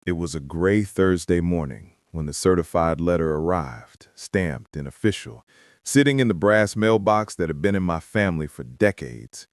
It was a gray Thursday morning when the certified letter arrived, stamped and official, sitting in the brass mailbox that had been in my family for decades.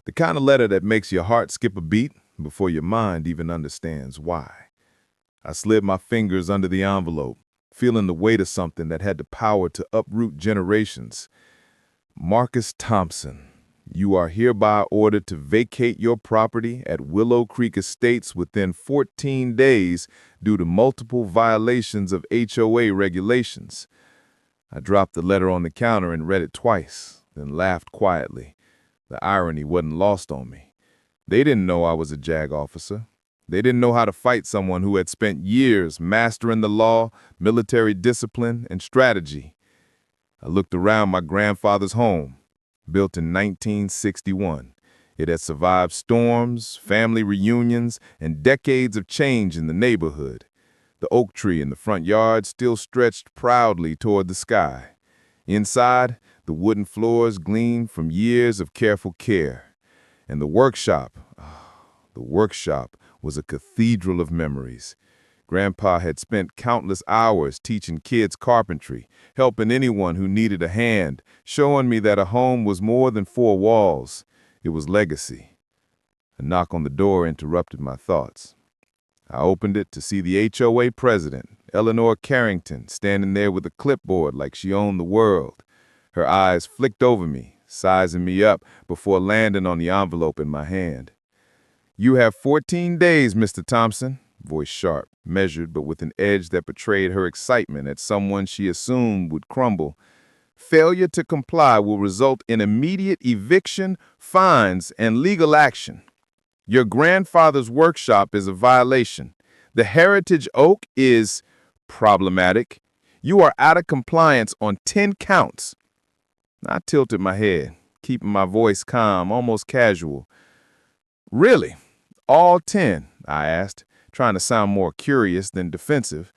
The kind of letter that makes your heart skip a beat before your mind even understands why. I slid my fingers under the envelope, feeling the weight of something that had the power to uproot generations. Marcus Thompson, you are hereby ordered to vacate your property at Willow Creek Estates within 14 days due to multiple violations of HOA regulations. I dropped the letter on the counter and read it twice, then laughed quietly. The irony wasn't lost on me. They didn't know I was a JAG officer. They didn't know how to fight someone who had spent years mastering the law, military discipline, and strategy. I looked around my grandfather's home, built in 1961. It had survived storms, family reunions, and decades of change in the neighborhood. The oak tree in the front yard still stretched proudly toward the sky. Inside, the wooden floors gleamed from years of careful care. And the workshop was a cathedral of memories. Grandpa had spent countless hours teaching kids carpentry, helping anyone who needed a hand, showing me that a home was more than four walls. It was legacy. A knock on the door interrupted my thoughts. I opened it to see the HOA president, Eleanor Carrington, standing there with a clipboard like she owned the world. Her eyes flicked over me, sizing me up before landing on the envelope in my hand. "You have 14 days, Mr. Thompson," voice sharp, measured but with an edge that betrayed her excitement at someone she assumed would crumble. "Failure to comply will result in immediate eviction, fines, and legal action. Your grandfather's workshop is a violation. The heritage oak is problematic. You are out of compliance on 10 counts." I tilted my head, keeping my voice calm, almost casual. "Really? All 10? I asked, trying to sound more curious than defensive.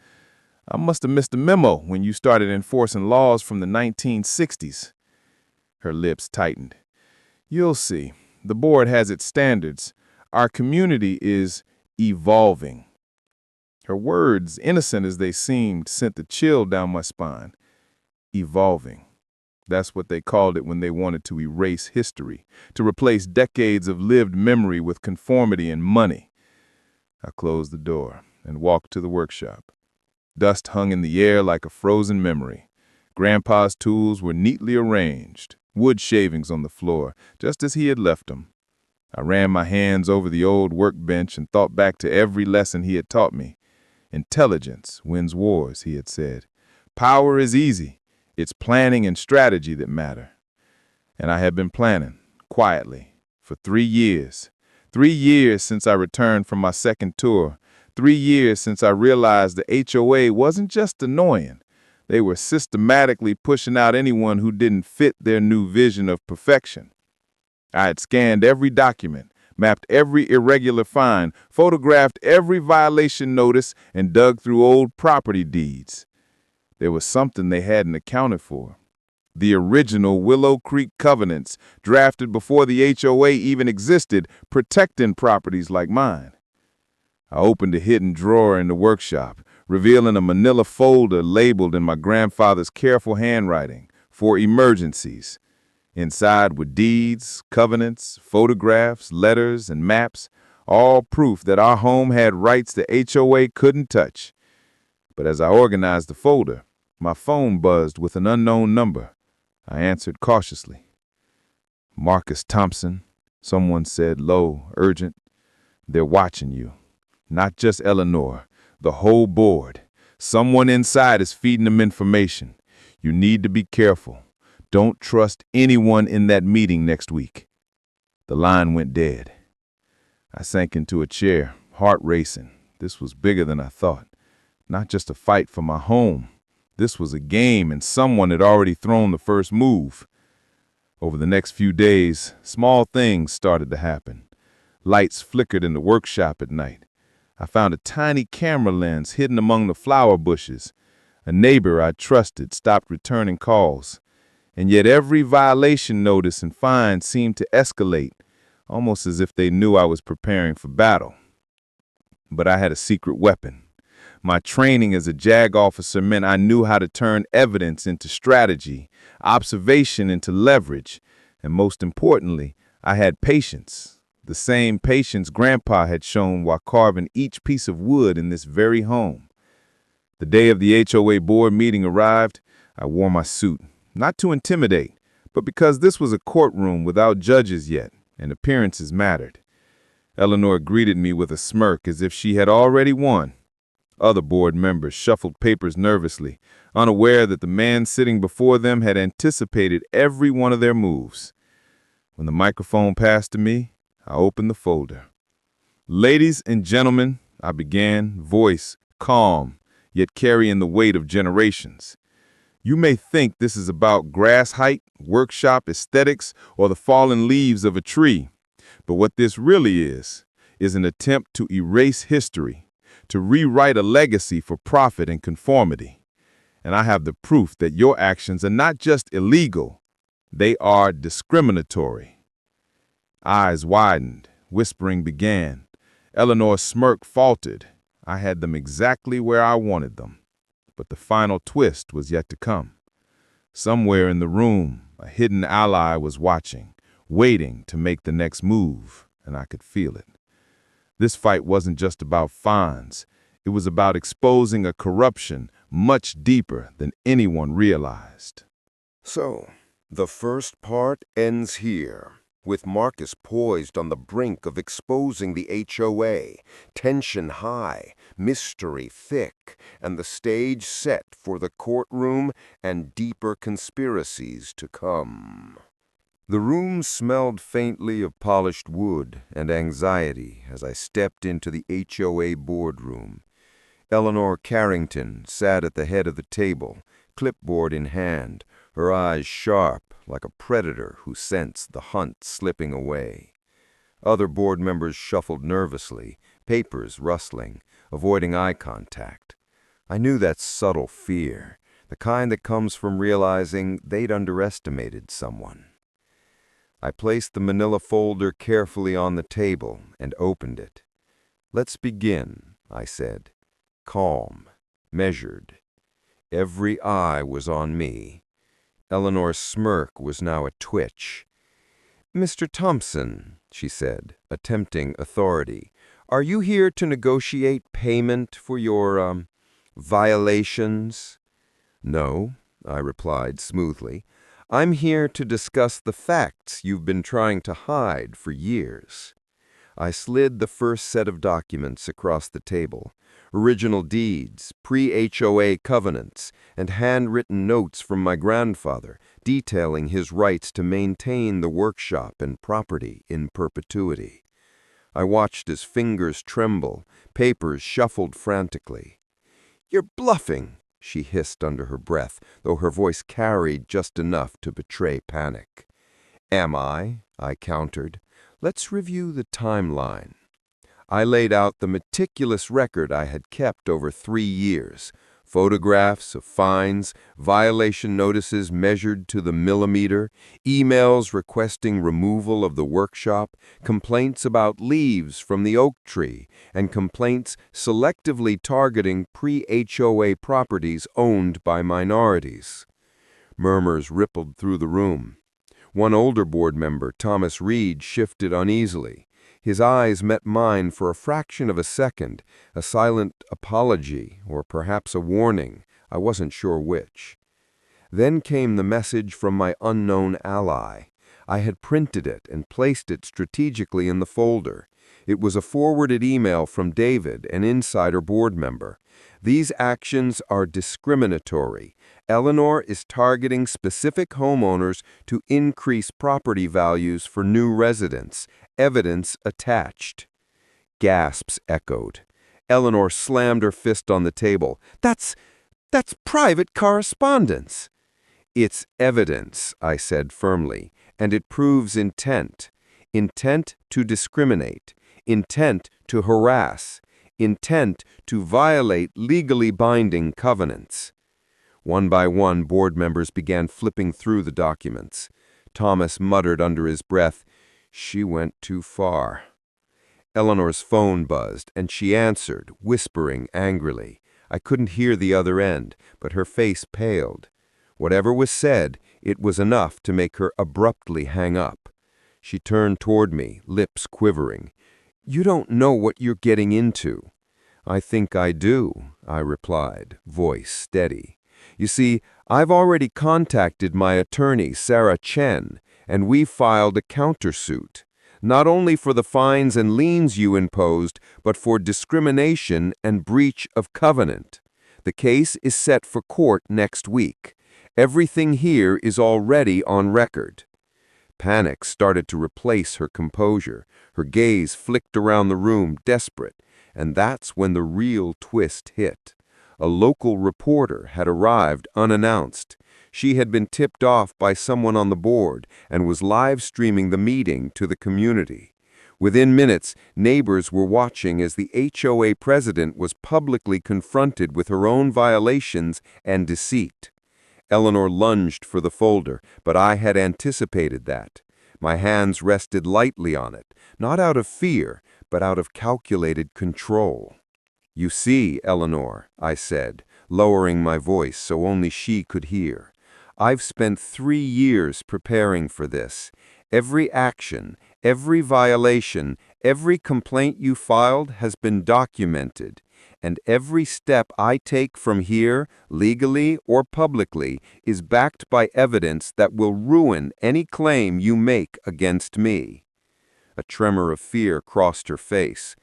"I must have missed a memo when you started enforcing laws from the 1960s. Her lips tightened. "You'll see. The board has its standards. Our community is evolving." Her words, innocent as they seemed, sent a chill down my spine. Evolving. That's what they called it when they wanted to erase history, to replace decades of lived memory with conformity and money. I closed the door and walked to the workshop. Dust hung in the air like a frozen memory. Grandpa's tools were neatly arranged, wood shavings on the floor, just as he had left them. I ran my hands over the old workbench and thought back to every lesson he had taught me. "Intelligence wins wars," he had said. "Power is easy. It's planning and strategy that matter." And I had been planning, quietly, for 3 years. 3 years since I returned from my second tour. 3 years since I realized the HOA wasn't just annoying. They were systematically pushing out anyone who didn't fit their new vision of perfection. I had scanned every document, mapped every irregular fine, photographed every violation notice, and dug through old property deeds. There was something they hadn't accounted for. The original Willow Creek covenants, drafted before the HOA even existed, protecting properties like mine. I opened a hidden drawer in the workshop, revealing a manila folder labeled in my grandfather's careful handwriting, "For emergencies." Inside were deeds, covenants, photographs, letters, and maps, all proof that our home had rights the HOA couldn't touch. But as I organized the folder, my phone buzzed with an unknown number. I answered cautiously. "Marcus Thompson," someone said, low, urgent. "They're watching you. Not just Eleanor, the whole board. Someone inside is feeding them information. You need to be careful. Don't trust anyone in that meeting next week." The line went dead. I sank into a chair, heart racing. This was bigger than I thought. Not just a fight for my home. This was a game, and someone had already thrown the first move. Over the next few days, small things started to happen. Lights flickered in the workshop at night. I found a tiny camera lens hidden among the flower bushes. A neighbor I trusted stopped returning calls. And yet every violation notice and fine seemed to escalate, almost as if they knew I was preparing for battle. But I had a secret weapon. My training as a JAG officer meant I knew how to turn evidence into strategy, observation into leverage, and most importantly, I had patience. The same patience Grandpa had shown while carving each piece of wood in this very home. The day of the HOA board meeting arrived. I wore my suit, not to intimidate, but because this was a courtroom without judges yet, and appearances mattered. Eleanor greeted me with a smirk as if she had already won. Other board members shuffled papers nervously, unaware that the man sitting before them had anticipated every one of their moves. When the microphone passed to me, I opened the folder. "Ladies and gentlemen," I began, voice calm, yet carrying the weight of generations. "You may think this is about grass height, workshop aesthetics, or the fallen leaves of a tree. But what this really is an attempt to erase history, to rewrite a legacy for profit and conformity. And I have the proof that your actions are not just illegal, they are discriminatory." Eyes widened, whispering began. Eleanor's smirk faltered. I had them exactly where I wanted them. But the final twist was yet to come. Somewhere in the room, a hidden ally was watching, waiting to make the next move, and I could feel it. This fight wasn't just about fines. It was about exposing a corruption much deeper than anyone realized. So, the first part ends here, with Marcus poised on the brink of exposing the HOA, tension high, mystery thick, and the stage set for the courtroom and deeper conspiracies to come. The room smelled faintly of polished wood and anxiety as I stepped into the HOA boardroom. Eleanor Carrington sat at the head of the table, clipboard in hand, her eyes sharp like a predator who scents the hunt slipping away. Other board members shuffled nervously, papers rustling, avoiding eye contact. I knew that subtle fear, the kind that comes from realizing they'd underestimated someone. I placed the manila folder carefully on the table and opened it. "Let's begin," I said, calm, measured. Every eye was on me. Eleanor's smirk was now a twitch. "Mr. Thompson," she said, attempting authority, "are you here to negotiate payment for your, violations?" "No," I replied smoothly. "I'm here to discuss the facts you've been trying to hide for years." I slid the first set of documents across the table. Original deeds, pre-HOA covenants, and handwritten notes from my grandfather detailing his rights to maintain the workshop and property in perpetuity. I watched his fingers tremble, papers shuffled frantically. "You're bluffing," she hissed under her breath, though her voice carried just enough to betray panic. "Am I?" I countered. "Let's review the timeline." I laid out the meticulous record I had kept over 3 years, photographs of fines, violation notices measured to the millimeter, emails requesting removal of the workshop, complaints about leaves from the oak tree, and complaints selectively targeting pre-HOA properties owned by minorities. Murmurs rippled through the room. One older board member, Thomas Reed, shifted uneasily. His eyes met mine for a fraction of a second, a silent apology, or perhaps a warning. I wasn't sure which. Then came the message from my unknown ally. I had printed it and placed it strategically in the folder. It was a forwarded email from David, an insider board member. "These actions are discriminatory. Eleanor is targeting specific homeowners to increase property values for new residents. Evidence attached." Gasps echoed. Eleanor slammed her fist on the table. That's private correspondence." "It's evidence," I said firmly, "and it proves intent. Intent to discriminate. Intent to harass. Intent to violate legally binding covenants." One by one, board members began flipping through the documents. Thomas muttered under his breath, "She went too far." Eleanor's phone buzzed, and she answered, whispering angrily. I couldn't hear the other end, but her face paled. Whatever was said, it was enough to make her abruptly hang up. She turned toward me, lips quivering. "You don't know what you're getting into." "I think I do," I replied, voice steady. "You see, I've already contacted my attorney, Sarah Chen, and we've filed a countersuit, not only for the fines and liens you imposed, but for discrimination and breach of covenant. The case is set for court next week. Everything here is already on record." Panic started to replace her composure. Her gaze flicked around the room, desperate, and that's when the real twist hit. A local reporter had arrived unannounced. She had been tipped off by someone on the board and was live streaming the meeting to the community. Within minutes, neighbors were watching as the HOA president was publicly confronted with her own violations and deceit. Eleanor lunged for the folder, but I had anticipated that. My hands rested lightly on it, not out of fear, but out of calculated control. "You see, Eleanor," I said, lowering my voice so only she could hear, "I've spent 3 years preparing for this. Every action, every violation, every complaint you filed has been documented. And every step I take from here, legally or publicly, is backed by evidence that will ruin any claim you make against me." A tremor of fear crossed her face.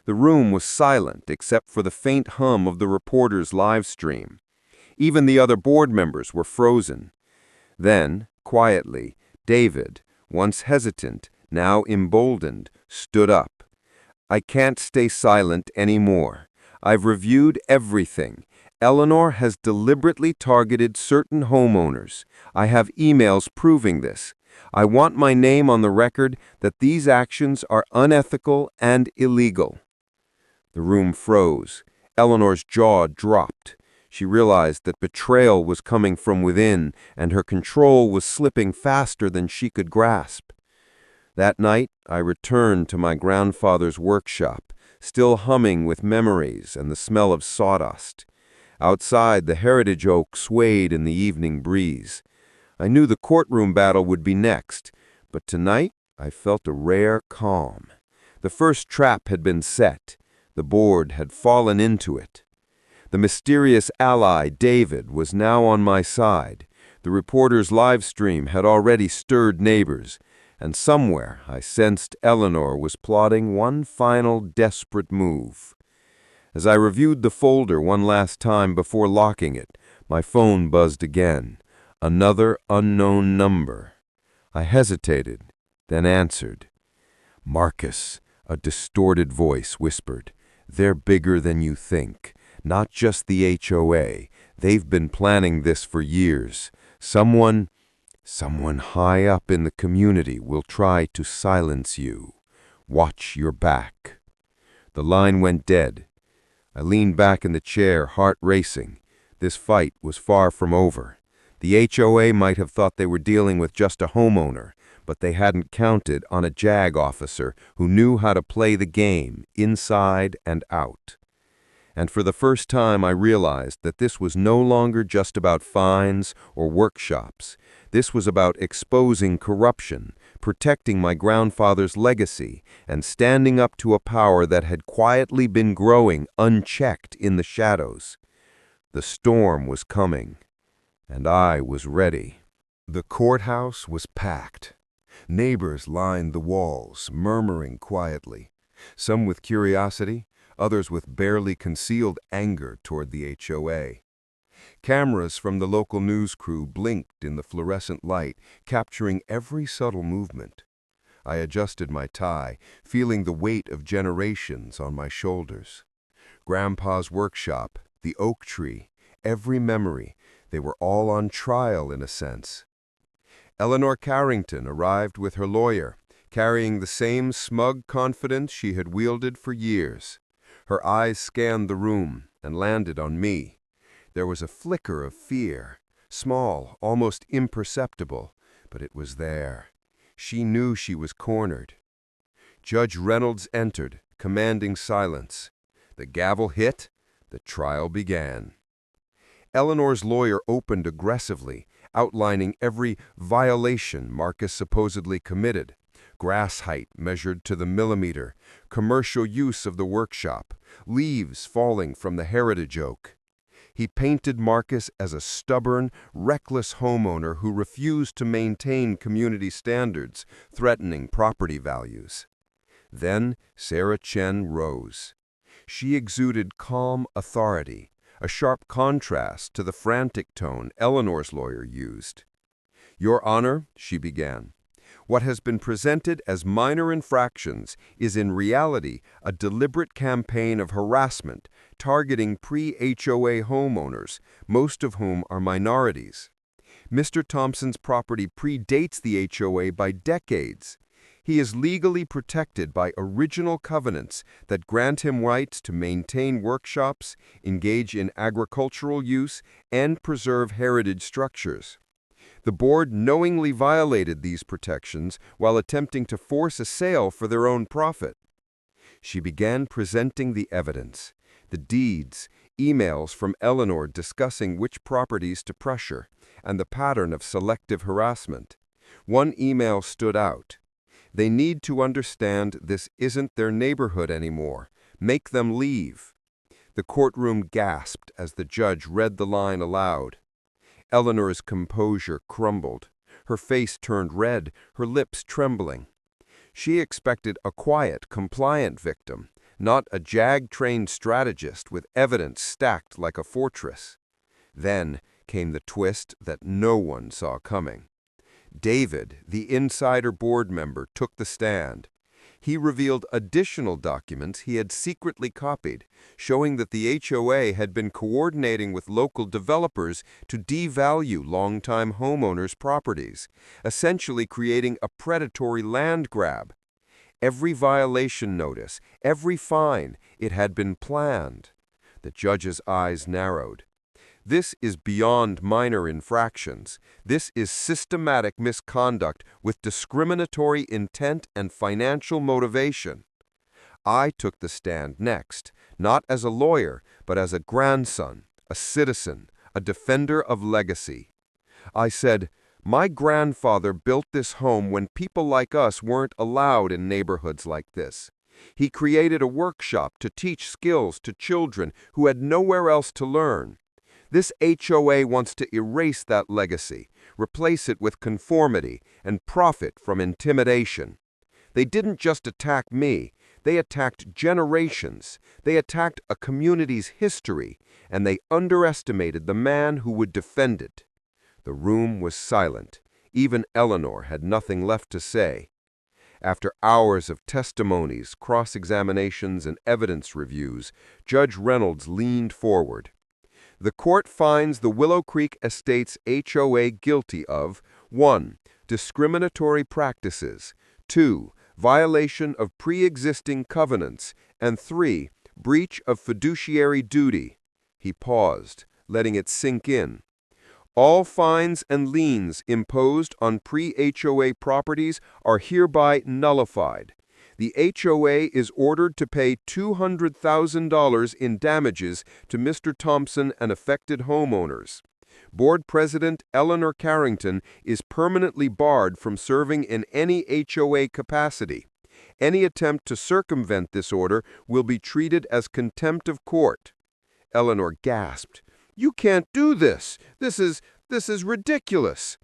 The room was silent except for the faint hum of the reporter's live stream. Even the other board members were frozen. Then, quietly, David, once hesitant, now emboldened, stood up. "I can't stay silent anymore. I've reviewed everything. Eleanor has deliberately targeted certain homeowners. I have emails proving this. I want my name on the record that these actions are unethical and illegal." The room froze. Eleanor's jaw dropped. She realized that betrayal was coming from within, and her control was slipping faster than she could grasp. That night, I returned to my grandfather's workshop, still humming with memories and the smell of sawdust. Outside, the heritage oak swayed in the evening breeze. I knew the courtroom battle would be next, but tonight I felt a rare calm. The first trap had been set. The board had fallen into it. The mysterious ally, David, was now on my side. The reporter's live stream had already stirred neighbors, and somewhere I sensed Eleanor was plotting one final desperate move. As I reviewed the folder one last time before locking it, my phone buzzed again. Another unknown number. I hesitated, then answered. "Marcus," a distorted voice whispered. "They're bigger than you think. Not just the HOA. They've been planning this for years. Someone high up in the community will try to silence you. Watch your back." The line went dead. I leaned back in the chair, heart racing. This fight was far from over. The HOA might have thought they were dealing with just a homeowner, but they hadn't counted on a JAG officer who knew how to play the game inside and out. And for the first time I realized that this was no longer just about fines or workshops. This was about exposing corruption, protecting my grandfather's legacy, and standing up to a power that had quietly been growing unchecked in the shadows. The storm was coming, and I was ready. The courthouse was packed. Neighbors lined the walls, murmuring quietly, some with curiosity, others with barely concealed anger toward the HOA. Cameras from the local news crew blinked in the fluorescent light, capturing every subtle movement. I adjusted my tie, feeling the weight of generations on my shoulders. Grandpa's workshop, the oak tree, every memory, they were all on trial in a sense. Eleanor Carrington arrived with her lawyer, carrying the same smug confidence she had wielded for years. Her eyes scanned the room and landed on me. There was a flicker of fear, small, almost imperceptible, but it was there. She knew she was cornered. Judge Reynolds entered, commanding silence. The gavel hit. The trial began. Eleanor's lawyer opened aggressively, outlining every violation Marcus supposedly committed: grass height measured to the millimeter, commercial use of the workshop, leaves falling from the heritage oak. He painted Marcus as a stubborn, reckless homeowner who refused to maintain community standards, threatening property values. Then Sarah Chen rose. She exuded calm authority, a sharp contrast to the frantic tone Eleanor's lawyer used. "Your Honor," she began, "what has been presented as minor infractions is in reality a deliberate campaign of harassment targeting pre-HOA homeowners, most of whom are minorities. Mr. Thompson's property predates the HOA by decades. He is legally protected by original covenants that grant him rights to maintain workshops, engage in agricultural use, and preserve heritage structures. The board knowingly violated these protections while attempting to force a sale for their own profit." She began presenting the evidence: the deeds, emails from Eleanor discussing which properties to pressure, and the pattern of selective harassment. One email stood out: "They need to understand this isn't their neighborhood anymore. Make them leave." The courtroom gasped as the judge read the line aloud. Eleanor's composure crumbled. Her face turned red, her lips trembling. She expected a quiet, compliant victim, not a JAG-trained strategist with evidence stacked like a fortress. Then came the twist that no one saw coming. David, the insider board member, took the stand. He revealed additional documents he had secretly copied, showing that the HOA had been coordinating with local developers to devalue longtime homeowners' properties, essentially creating a predatory land grab. Every violation notice, every fine, it had been planned. The judge's eyes narrowed. This is beyond minor infractions. This is systematic misconduct with discriminatory intent and financial motivation. I took the stand next, not as a lawyer, but as a grandson, a citizen, a defender of legacy. I said, "My grandfather built this home when people like us weren't allowed in neighborhoods like this. He created a workshop to teach skills to children who had nowhere else to learn. This HOA wants to erase that legacy, replace it with conformity, and profit from intimidation. They didn't just attack me, they attacked generations, they attacked a community's history, and they underestimated the man who would defend it." The room was silent. Even Eleanor had nothing left to say. After hours of testimonies, cross-examinations, and evidence reviews, Judge Reynolds leaned forward. "The court finds the Willow Creek Estates HOA guilty of 1. Discriminatory practices, 2. Violation of pre-existing covenants, and 3. Breach of fiduciary duty." He paused, letting it sink in. "All fines and liens imposed on pre-HOA properties are hereby nullified. The HOA is ordered to pay $200,000 in damages to Mr. Thompson and affected homeowners. Board President Eleanor Carrington is permanently barred from serving in any HOA capacity. Any attempt to circumvent this order will be treated as contempt of court." Eleanor gasped. "You can't do this. This is ridiculous."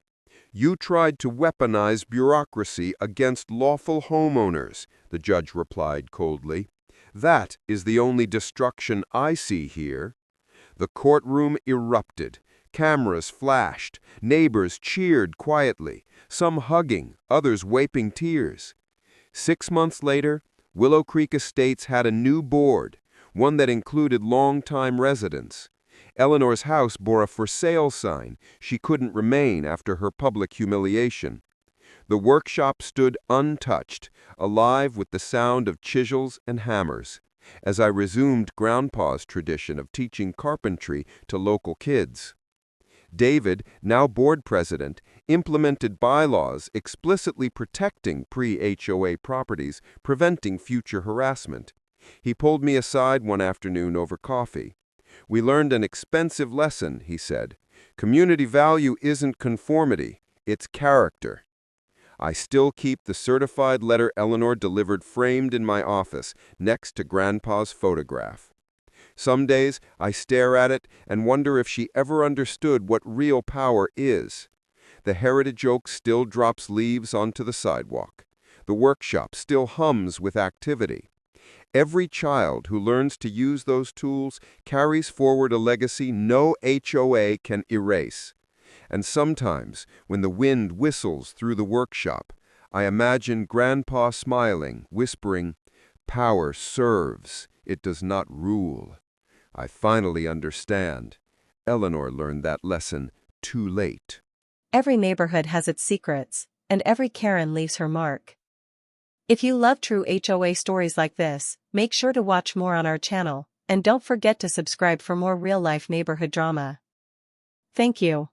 "You tried to weaponize bureaucracy against lawful homeowners," the judge replied coldly. "That is the only destruction I see here." The courtroom erupted. Cameras flashed. Neighbors cheered quietly, some hugging, others wiping tears. 6 months later, Willow Creek Estates had a new board, one that included longtime residents. Eleanor's house bore a for sale sign. She couldn't remain after her public humiliation. The workshop stood untouched, alive with the sound of chisels and hammers, as I resumed Grandpa's tradition of teaching carpentry to local kids. David, now board president, implemented bylaws explicitly protecting pre-HOA properties, preventing future harassment. He pulled me aside one afternoon over coffee. "We learned an expensive lesson," he said. "Community value isn't conformity, it's character." I still keep the certified letter Eleanor delivered framed in my office, next to Grandpa's photograph. Some days I stare at it and wonder if she ever understood what real power is. The heritage oak still drops leaves onto the sidewalk. The workshop still hums with activity. Every child who learns to use those tools carries forward a legacy no HOA can erase. And sometimes, when the wind whistles through the workshop, I imagine Grandpa smiling, whispering, "Power serves, it does not rule." I finally understand. Eleanor learned that lesson too late. Every neighborhood has its secrets, and every Karen leaves her mark. If you love true HOA stories like this, make sure to watch more on our channel, and don't forget to subscribe for more real-life neighborhood drama. Thank you.